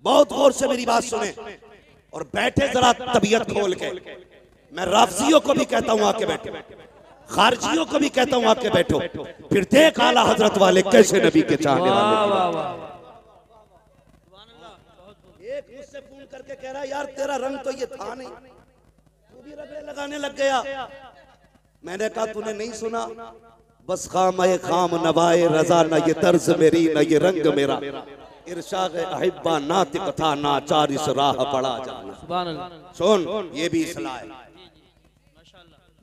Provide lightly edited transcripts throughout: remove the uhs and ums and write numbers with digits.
बहुत गौर से मेरी बात सुने और बैठे जरा तबीयत खोल के। मैं राफजियों को भी कहता हूं आके बैठो, खारजियों को भी कहता हूं आके बैठो, फिर देख आला हजरत वाले कैसे नबी के चाहने वाले। एक मुझसे फोन करके कह रहा यार तेरा रंग तो ये था नहीं, तू भी रगड़े लगाने लग गया। मैंने कहा तूने नहीं सुना, बस खाम खाम नवाए रजा, न ये तर्ज मेरी न ये रंग मेरा, इरशाद अहिब्बा नातिक था नाचार इस राह पड़ा जाना। सुन ये भी इसलाह है,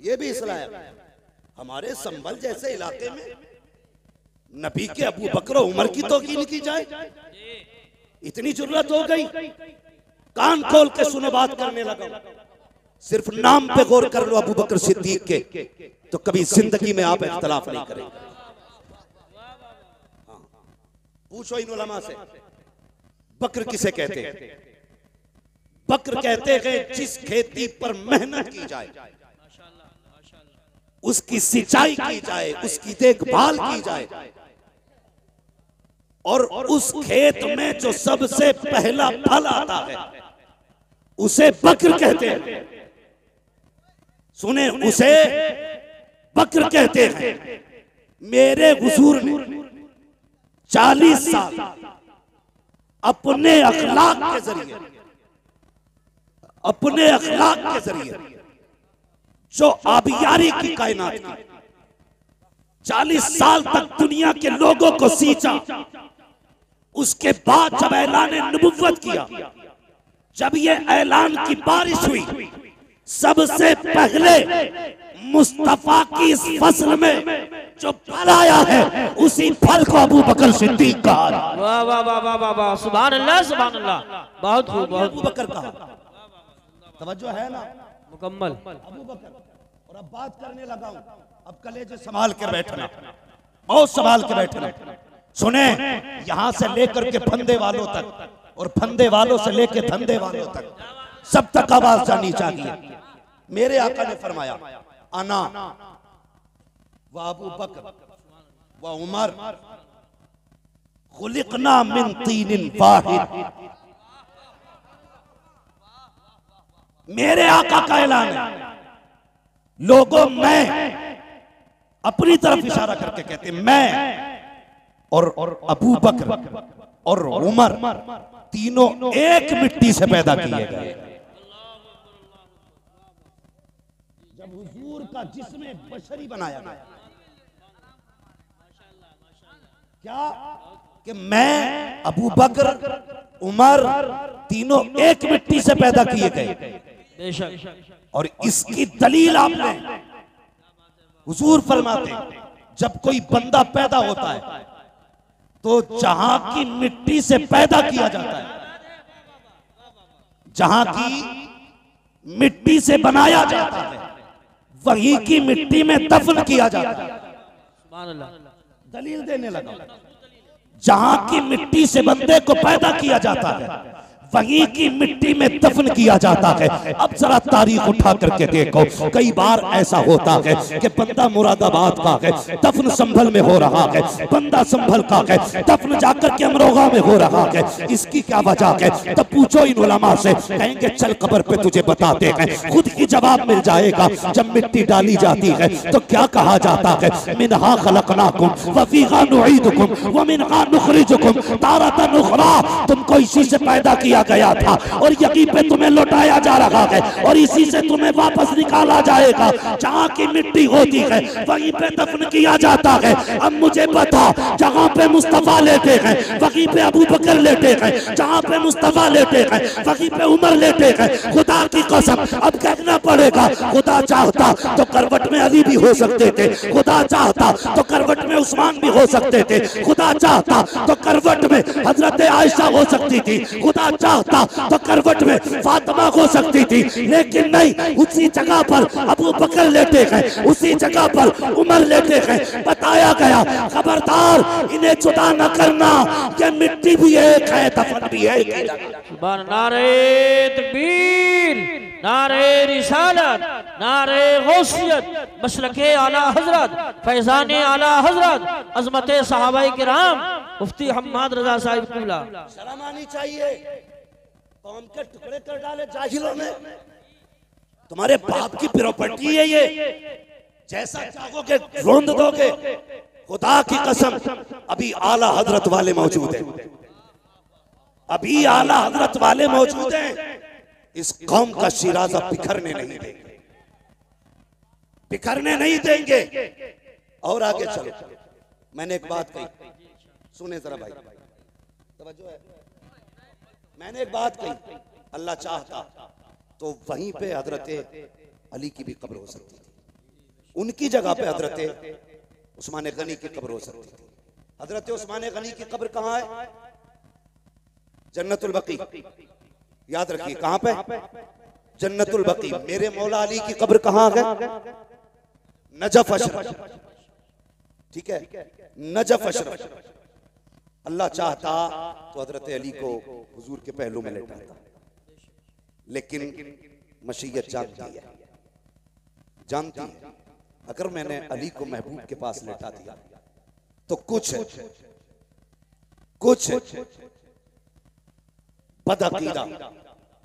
ये भी इसलाह है। हमारे संभल जैसे इलाके में नबी के अबू बकर उमर की तौकीन की जाए, इतनी जुर्रत हो गई। कान खोल के सुनो बात करने लगा, सिर्फ नाम पे गौर कर लो अबू बकर सिद्दीक के, तो कभी जिंदगी में आप इख्तलाफ नहीं करेंगे। पूछो इन उलमा से बकर किसे कहते हैं? बकर कहते हैं जिस खेती पर मेहनत की जाए, उसकी सिंचाई की जाए, उसकी देखभाल की जाए, और उस खेत में जो सबसे पहला फल आता है उसे बकर कहते हैं। सुने, उसे बकर कहते हैं। मेरे हुजूर ने 40 साल अपने अखलाक के जरिए, अपने अखलाक के जरिए जो आबियारी की कायनात की, 40 साल तक दुनिया के लोगों को सींचा। उसके बाद जब ऐलान नबुव्वत किया, जब ये ऐलान की बारिश हुई, सबसे पहले मुस्तफा की इस फसल में जो फल आया है उसी फल को अबू बकर सिद्दीक कहा। वाह वाह वाह वाह वाह वाह, सुभान अल्लाह सुभान अल्लाह, बहुत खूब, बहुत अबू बकर कहा। तवज्जो है ना? मुकम्मल अबू बकर। और अब बात करने लगा हूं, अब कलेजे संभाल कर बैठना, बहुत संभाल के बैठना। सुने, यहां से लेकर के फंदे वालों तक और फंदे वालों से लेकर धंधे वालों तक, सब तक आवाज जानी चाहिए। मेरे आका ने फरमाया, अना व अबू बकर व उमर खुलिकना मिन तीनिन वाहिद। मेरे आका का ऐलान है। लोगों, मैं अपनी तरफ इशारा करके कहते, मैं और अबू बकर और उमर तीनों एक मिट्टी से पैदा किए गए। जब हुजूर का जिस्म बशरी बनाया गया, क्या कि मैं, अबू बकर, उमर तीनों एक मिट्टी से पैदा किए गए। और इसकी दलील आपने, हुजूर फरमाते जब कोई बंदा पैदा होता है तो जहां की मिट्टी से पैदा किया जाता है, जहां की मिट्टी से बनाया जाता है, वहीं की मिट्टी में दफन किया जाता है। दलील देने लगा, जहां की मिट्टी से बंदे को पैदा किया जाता है वहीं की मिट्टी में दफन किया जाता है। अब जरा तारीख उठा करके देखो, कई बार ऐसा होता है कि बंदा मुरादाबाद का है, दफन संभल में हो रहा है, बंदा संभल का है, दफन जाकर के अमरोहा में हो रहा है। इसकी क्या वजह है? तब पूछो इन उलमा से, कहेंगे चल कब्र पे तुझे बताते हैं, खुद ही जवाब मिल जाएगा। जब मिट्टी डाली जाती है तो क्या कहा जाता है? मिनहा खलकनाकुम व फीहा नुईदुकुम व मिनहा नुखरिजुकुम तारतन उखरा। तुमको इसी से पैदा किया गया था और यहीं पे तुम्हें लौटाया जा रहा है और इसी से तुम्हें वापस निकाला जाएगा। जहां की मिट्टी होती है वहीं पे दफन किया जाता है। अब मुझे बता, जहां पे मुस्तफा लेटे हैं वहीं पे अबू बकर लेटे हैं, जहां पे मुस्तफा लेटे हैं वहीं पे उमर लेटे हैं। खुदा की कसम, अब कहना पड़ेगा, खुदा चाहता तो करवट में अली भी हो सकते थे, खुदा चाहता तो करवट में उस्मान भी हो सकते थे, खुदा चाहता तो करवट में हजरत आयशा हो सकती थी, खुदा चाहता तो करवट में फातिमा हो सकती थी, लेकिन नहीं, उसी जगह पर अबू बकर लेटे हैं, उसी जगह पर उमर लेटे हैं। बताया गया, खबरदार इन्हें जुदा न करना, ये मिट्टी भी एक है, दफन भी एक है। नारे तकबीर, नारे रिसालत, नारे गौसियत, मसलके आला हजरत, फैजाने आला हजरत, अजमत सहाबाए किराम। मुफ्ती हम्माद रजा साहिब कुबला। शर्म आनी चाहिए, कौम के टुकड़े कर डाले जाहिलों ने। तुम्हारे बाप की प्रॉपर्टी है ये, जैसा चाहोगे रोंद दोगे। खुदा की कसम, अभी आला हजरत वाले मौजूद हैं, अभी आला हजरत वाले मौजूद हैं। इस कौम का शिराजा बिखरने नहीं देंगे, बिखरने नहीं देंगे। और आगे चलो, मैंने एक बात कही, सुने जरा भाई, तवज्जो है। मैंने एक बात कही, अल्लाह चाहता तो वहीं पे हजरत अली की भी कब्र हो सकती थी, उनकी जगह पे हजरत उस्मान गनी की कब्र हो सकती थी। हजरत उस्मान गनी की कब्र कहाँ है? जन्नतुल बकी। याद रखिए, कहां पे? जन्नतुल बकी। मेरे मौला अली की कब्र कहां है? नजफ अशरफ। ठीक है, नजफ अशरफ। अल्लाह चाहता तो हजरत अली को हुजूर के पहलू में लेटाता, लेकिन मशीयत जानती है, जानती है अगर मैंने अली को महबूब के पास लेटा दिया तो कुछ बदअकीदा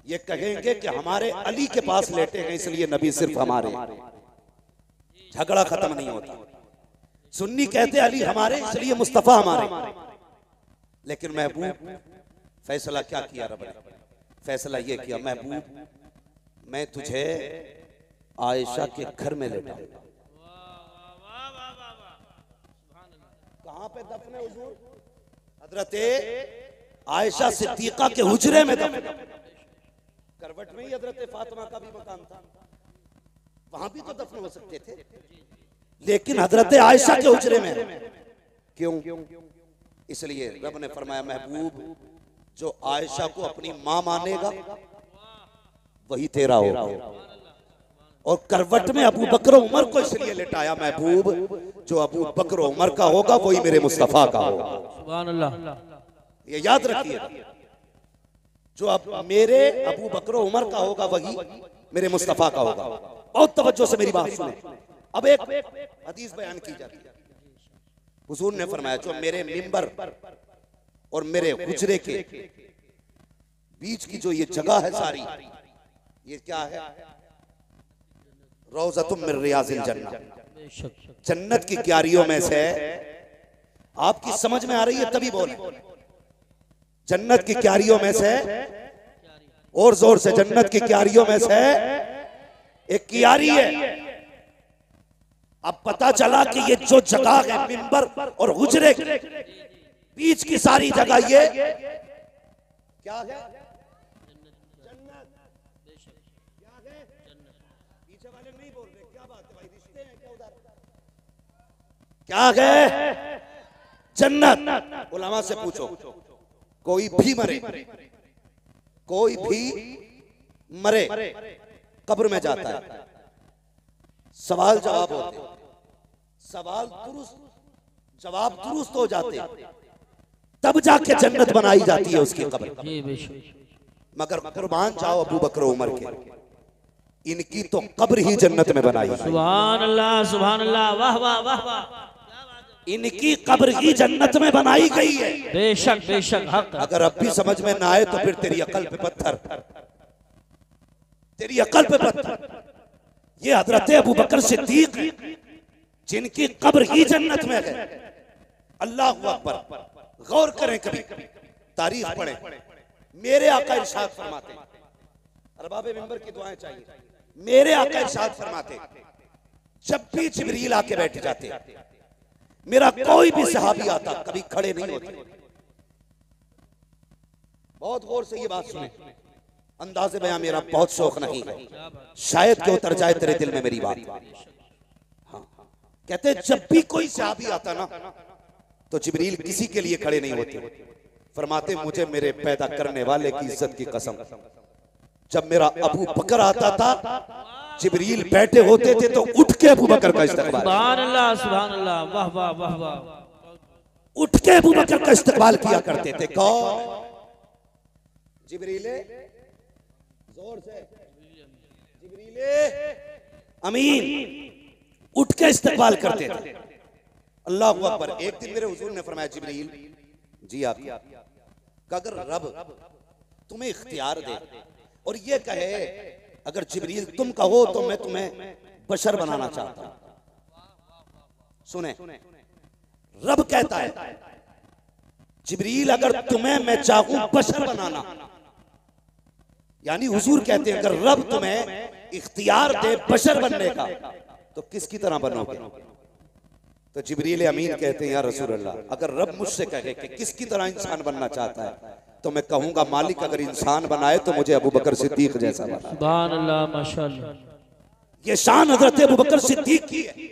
ये कहेंगे कि हमारे अली के पास लेटे हैं इसलिए नबी सिर्फ हमारे। झगड़ा खत्म नहीं होता। सुन्नी कहते अली हमारे इसलिए मुस्तफा हमारे। लेकिन महबूब फैसला क्या किया रब ने? फैसला ये किया, महबूब मैं तुझे आयशा के घर में लेटाऊंगा। कहां पे दफन है हुजूर? हजरत आयशा सिद्दीका के हुजरे में दफन। करवट में ही हजरत फातिमा का भी मकान था, वहां भी तो दफन हो सकते थे, लेकिन हजरत आयशा के हुजरे में। क्यों? इसलिए रब ने फरमाया महबूब जो आयशा को अपनी मां मानेगा वही तेरा होगा। और करवट में अबू बकर उमर को इसलिए लेटाया महबूब जो अबू बकर उमर का होगा वही मेरे मुस्तफा का होगा। सुभान अल्लाह। ये याद रखिए, जो अब मेरे अबू बकर उमर का होगा वही मेरे मुस्तफा का होगा। बहुत तवज्जो से मेरी बात सुने। अब एक हदीस बयान की जाती है, हुजूर ने फरमाया जो मेरे मिंबर और मेरे हुजरे के बीच की जो ये जगह है सारी, ये क्या है? रौज़तुम मिन रियाज़िल जन्नह, जन्नत की क्यारियों में से। आपकी समझ में आ रही है तभी बोल। जन्नत की क्यारियों में से, और जोर से, जन्नत की क्यारियों में से एक क्यारी है। अब पता चला कि ये जो जगह है मिंबर और हुजरे के बीच की सारी जगह ये क्या है? जन्नत। क्या है? पीछे वाले नहीं बोल रहे, क्या बात है भाई, रिश्ते हैं क्या उधर? क्या है? जन्नत। उलमा से पूछो, कोई भी मरे, कोई भी मरे कब्र में जाता है, सवाल जवाब होते, सवाल दुरुस्त जवाब दुरुस्त हो जाते, तब जाके जन्नत बनाई जाती है उसकी कब्र। मगर कुर्बान जाओ अबू बकर उमर के, इनकी तो कब्र ही जन्नत में बनाई। सुभान अल्लाह, सुभान अल्लाह, वाह वाह वाह वाह। इनकी कब्र ही जन्नत में बनाई गई है। बेशक बेशक हक। अगर अब भी समझ में ना आए तो फिर तेरी अकल पे पत्थर, तेरी अकल पे पत्थर। ये हजरत अबू बकर सिद्दीक जिनकी कब्र ही जन्नत में है। अल्लाह अकबर। गौर करें, कभी तारीख पढ़ें। मेरे आका इरशाद फरमाते, अरबाब मिंबर की दुआएं चाहिए। मेरे आका इरशाद फरमाते, जब भी जिब्रील आके बैठ जाते, मेरा कोई भी सहाबी आता कभी खड़े नहीं होते। बहुत गौर से ये बात सुने, अंदाज़े बयां मेरा बहुत शौक नहीं है, शायद कि उतर जाए तेरे दिल में मेरी बात। हाँ, कहते जब भी कोई सहाबी आता ना तो जिब्रील किसी के लिए खड़े नहीं होते। फरमाते मुझे मेरे पैदा करने वाले की इज्जत की कसम, जब मेरा अबू बकर आता था जिब्रील बैठे होते थे तो उठ के अबू बकर का इस्तकबाल। सुभान अल्लाह, सुभान अल्लाह, वाह वाह वाह वाह। उठ के अबू बकर का इस्तकबाल किया करते थे। कौन? जिब्रीले, जोर से, जिब्रीले अमीन उठ के इस्तकबाल करते थे। अल्लाह अकबर। एक दिन मेरे हुजूर ने फरमाया जिब्रील जी आप अगर रब तुम्हें इख्तियार दे और ये कहे अगर जिब्रील तुम कहो तो मैं तुम्हें बशर बनाना चाहता हूं। सुने, रब कहता है जिब्रील अगर तुम्हें मैं चाहूं बशर बनाना, यानी हुजूर कहते हैं अगर रब तुम्हें इख्तियार दे बशर बनने का तो किसकी तरह बनोगे? तो जिब्रील अमीन कहते हैं या रसूल अल्लाह, अगर रब मुझसे कहे कि किसकी तरह इंसान बनना चाहता है तो मैं कहूंगा मालिक अगर इंसान बनाए तो मुझे अबू बकर सिद्दीक जैसा बना। सुभान अल्लाह, माशाअल्लाह। ये शान हजरत अबू बकर सिद्दीक की है।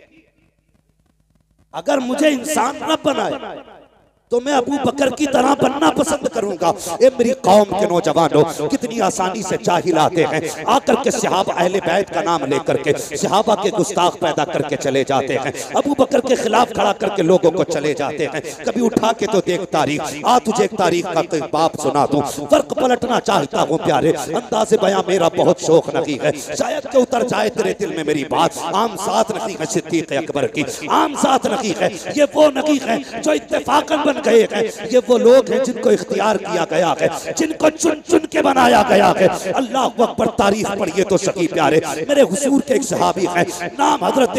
अगर मुझे इंसान रब बनाए तो मैं अबू बकर की तरह बनना पसंद करूंगा। ए मेरी कौम के नौजवानों, कितनी आसानी से जाहिल आते हैं, आकर के सहाबा अहले बैत का नाम लेकर के सहाबा के गुस्ताख पैदा करके चले जाते हैं, अबू बकर के खिलाफ खड़ा करके लोगों को चले जाते हैं। कभी उठा के तो देख तारीख, आ तुझे एक तारीख का बाप सुना दूं, फर्क पलटना चाहता हूँ प्यारे, अंदाज़े बयां मेरा बहुत शौक नहीं है, शायद के उतर जाए तेरे दिल में मेरी बात। आम साथ नहीं है सिद्दीक अकबर की, आम साथ नहीं है ये वो नहीं है जो इत्तेफाकन बन गए हैं, ये वो लोग हैं जिनको इख्तियार किया गया है, जिनको चुन चुन के बनाया गया है। अल्लाह अकबर, तारीफ पढ़िए तो सही प्यारे। मेरे हुजूर के एक सहाबी हैं, नाम हजरत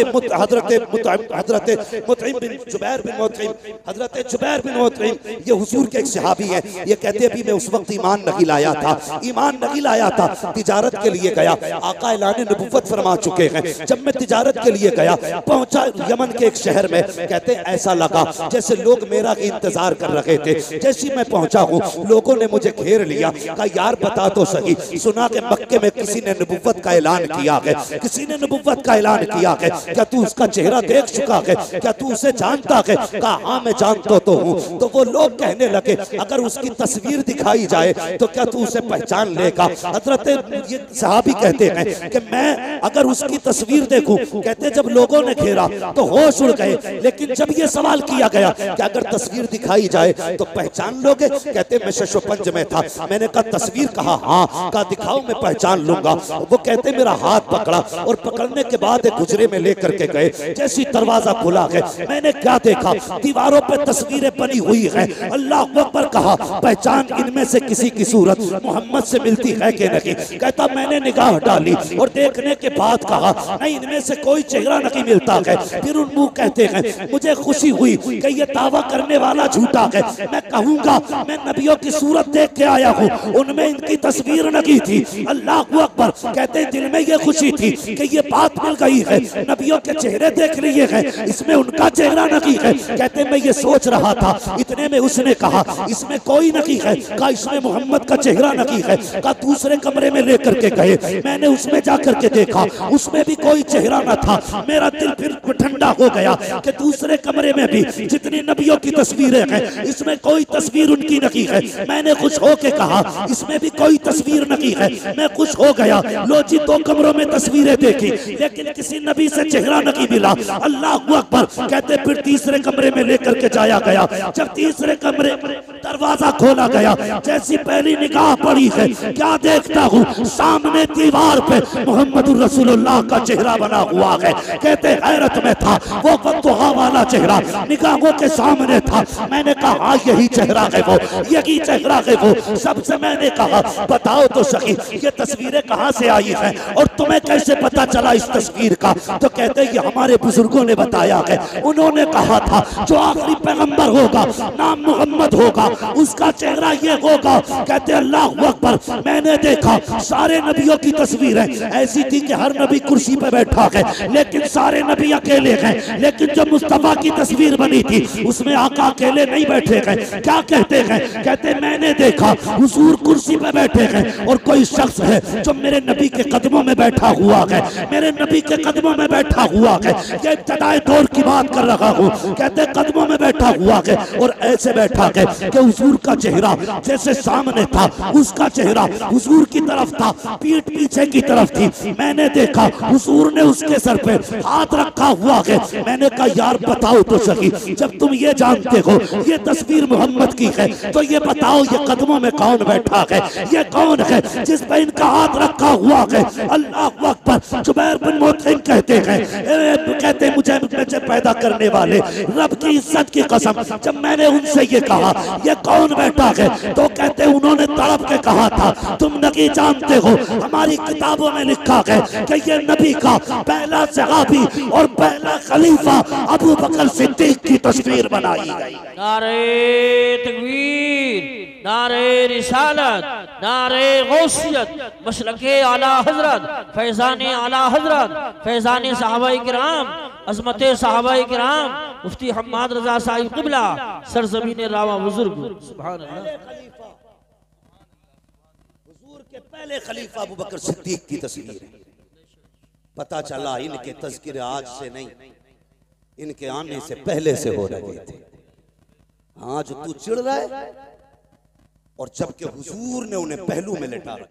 मुतइम बिन जुबैर बिन मुतइम, हजरत जुबैर बिन मुतइम, ये हुजूर के एक सहाबी हैं। ये कहते हैं मैं उस वक्त ईमान नहीं लाया था, ईमान नहीं लाया था, तिजारत के लिए गया, आका ऐलान नबुव्वत फरमा चुके हैं। जब मैं तिजारत के लिए गया, पहुंचा यमन के एक शहर में, कहते ऐसा लगा जैसे लोग मेरा इंतजार कर रहे थे। जैसी मैं पहुंचा हूँ लोगों ने मुझे घेर लिया, कहा यार बता तो सही, सुना के मक्के में किसी ने नबुव्वत का ऐलान किया है, किसी ने नबुव्वत का ऐलान किया है, क्या तू उसका चेहरा देख चुका है, क्या तू उसे जानता है? कहा हाँ मैं जानता तो हूँ। तो वो लोग कहने लगे अगर उसकी तस्वीर दिखाई जाए तो क्या तू उसे पहचान लेगा? हजरत ये सहाबी कहते हैं कि मैं अगर उसकी तस्वीर देखूं, कहते जब लोगों ने घेरा तो होश उड़ गए, लेकिन जब ये सवाल किया गया कि अगर तस्वीर दिखाई जाए तो पहचान लोगे? कहते मैं शशोपंज में था, मैंने कहा तस्वीर, कहा हाँ, कहा दिखाओ मैं पहचान लूंगा। वो कहते मेरा हाथ पकड़ा और पकड़ने के बाद एक गुजरे में लेकर के गए। जैसी दरवाजा खुला है मैंने क्या देखा, दीवारों पे तस्वीरें बनी हुई है। अल्लाह अकबर, कहा पहचान इनमें से किसी की सूरत मोहम्मद से मिलती है कि नहीं? कहता मैंने निगाह डाली और देखने के बाद कहा नहीं, इनमें से कोई चेहरा नहीं मिलता है। फिर उन मुंह कहते हैं मुझे खुशी हुई कि ये दावा करने वाला झूठा है, मैं कहूंगा मैं नबियों की सूरत देख के आया हूँ, उनमें इनकी तस्वीर नहीं थी। अल्लाह अकबर, कहते दिल में ये खुशी थी कि ये बात मिल गई है, नबियों के चेहरे देख लिए हैं, इसमें उनका चेहरा नहीं है। कहते मैं ये सोच रहा था, इतने में उसने कहा इसमें कोई नहीं है, कहा इसमें मोहम्मद का चेहरा नहीं है। कहा दूसरे कमरे में लेकर के गए, मैंने उसमें जाकर के देखा, उसमें भी कोई चेहरा न था। मेरा दिल फिर ठंडा हो गया कि दूसरे कमरे में भी जितनी नबियों की तस्वीरें हैं इसमें कोई तस्वीर उनकी नहीं है। मैंने खुश होके कहा इसमें भी कोई तस्वीर नहीं है। मैं खुश हो गया, लो जी 2 कमरों में तस्वीरें देखी लेकिन किसी नबी से चेहरा नहीं मिला। अल्लाह अकबर, कहते फिर तीसरे कमरे में लेकर के जाया गया। जब तीसरे कमरे दरवाजा खोला गया, जैसी पहली निगाह पड़ी है, क्या देखता हूँ सामने दीवार पे मोहम्मद रसूलुल्लाह का चेहरा बना हुआ है। कहते हैरत में था, वो फतुहा वाला चेहरा निगाहों के सामने था। मैंने कहा हाँ यही चेहरा है वो, यही चेहरा है वो। सबसे मैंने कहा बताओ तो सही ये तस्वीरें कहाँ से आई हैं और तुम्हें कैसे पता चला इस तस्वीर का? तो कहते ये हमारे बुजुर्गों ने बताया है, उन्होंने कहा था जो आखिरी पैगंबर होगा नाम मोहम्मद होगा, उसका चेहरा ये होगा। कहते अल्लाह अकबर, मैंने देखा सारे नबियों की तस्वीरें ऐसी थी कि हर नबी कुर्सी पे बैठा है लेकिन सारे नबी अकेले हैं। लेकिन जो मुस्तफा की तस्वीर बनी थी उसमें आका अकेले नहीं बैठे हैं। क्या कहते हैं? कहते मैंने देखा हुजूर कुर्सी पे बैठे हैं और कोई शख्स है जो मेरे नबी के कदमों में बैठा हुआ है, मेरे नबी के कदमों में बैठा हुआ है। ये इब्तिदाई दौर की बात कर रहा हूँ। कहते कदमों में बैठा हुआ है और ऐसे बैठा है कि हुजूर का चेहरा जैसे सामने था, उसका चेहरा हुजूर की तरफ था, पीठ पीछे की तरफ थी। मैंने देखा हुजूर ने उसके सर पे हाथ रखा हुआ है। मैंने कहा यार बताओ तो सही, जब तुम ये जानते हो ये तस्वीर मोहम्मद की है, तो ये बताओ ये कदमों में कौन बैठा है, ये कौन है जिस पे इनका हाथ रखा हुआ है। अल्लाह अकबर। जुबैर बिन मुतइम कहते हैं मुझे पैदा करने वाले रब की इज्जत की कसम, जब मैंने उनसे ये कहा ये कौन बैठा है, तो कहते उन्होंने तड़प के कहा था तुम नहीं जानते हो, हमारी किताबों में लिखा है कि ये नबी का पहला सहाबी और पहला खलीफा अबू बकर सिद्दीक की तस्वीर बनाई गई। नारे तकबीर, नारे रिसालत, नारे गौसियत, मशलके आला हजरत, फैजाने आला हजरत, फैजाने सहाबाए किराम, अजमते सहाबाए किराम, मुफ्ती हम्माद रजा साहिब क़िबला, सरज़मीन रावा बुजुर्ग। सुभान अल्लाह। हुजूर के पहले खलीफा अबू बकर सिद्दीक की तस्वीर है। पता चला इनके तज़किरे आज से नहीं, इनके आने से पहले से हो रहे थे। आज तू चिढ़ रहा है, और जबकि हुजूर ने उन्हें पहलू में लेटा रखा।